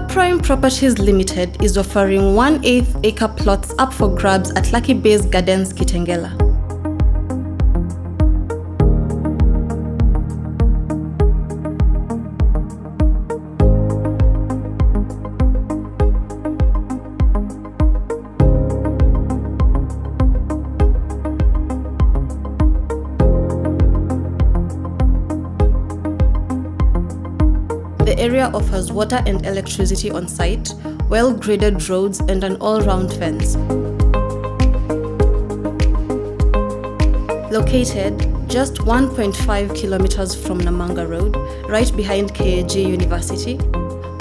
Everprime Properties Limited is offering 1/8 acre plots up for grabs at Lucky Bay's Gardens, Kitengela. The area offers water and electricity on site, well-graded roads, and an all-round fence. Located just 1.5 kilometers from Namanga Road, right behind KCA University,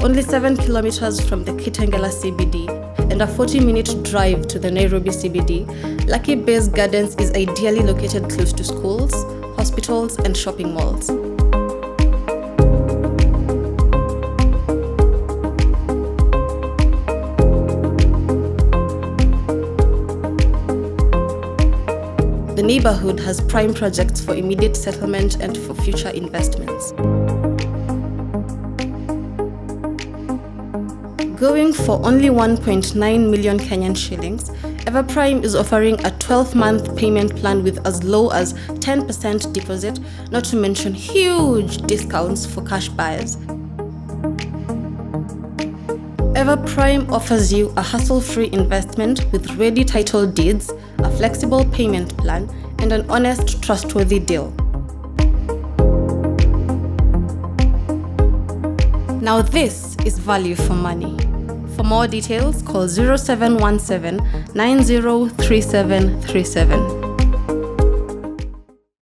only 7 kilometers from the Kitengela CBD, and a 40-minute drive to the Nairobi CBD, Lucky Bay's Gardens is ideally located close to schools, hospitals, and shopping malls. The neighborhood has prime projects for immediate settlement and for future investments. Going for only 1.9 million Kenyan shillings, Everprime is offering a 12-month payment plan with as low as 10% deposit, not to mention huge discounts for cash buyers. Everprime offers you a hassle-free investment with ready title deeds, a flexible payment plan, and an honest, trustworthy deal. Now this is value for money. For more details, call 0717 903737.